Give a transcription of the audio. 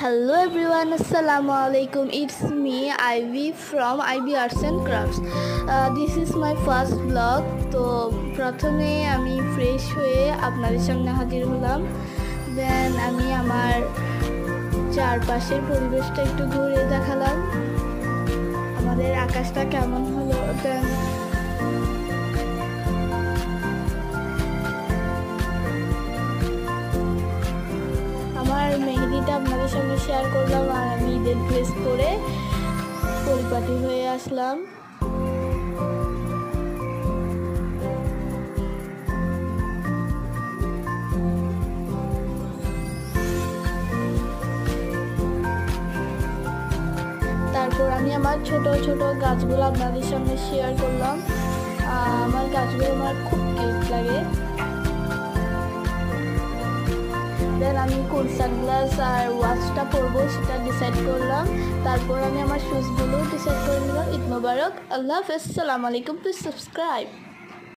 Hello everyone, Assalamu alaikum. It's me Ivy from Ivy Arts and Crafts. This is my first vlog. তো প্রথমে আমি fresh হয়ে আপনাদের সামনে হাজির হলাম। দেন আমি আমার চারপাশের পরিবেশটা একটু ঘুরে দেখালাম, আমাদের আকাশটা কেমন হলো। দেন আমার মেহেদিটা আপনাদের সঙ্গে শেয়ার করলাম, আর আমি ঈদের ড্রেস পরে পরিপাটি হয়ে আসলাম। তারপর আমি আমার ছোট ছোট গাছগুলো আপনাদের সঙ্গে শেয়ার করলাম। আমার গাছগুলো আমার খুব কিউট লাগে। দেন আমি কোন সানগ্লাস আর ওয়াচটা পরবো সেটা ডিসাইড করলাম। তারপর আমি আমার শুজগুলো ডিসাইড করে নিলাম। ঈদ মোবারক, আল্লাহ হাফেজ, আসসালামু আলাইকুম, প্লিজ সাবস্ক্রাইব।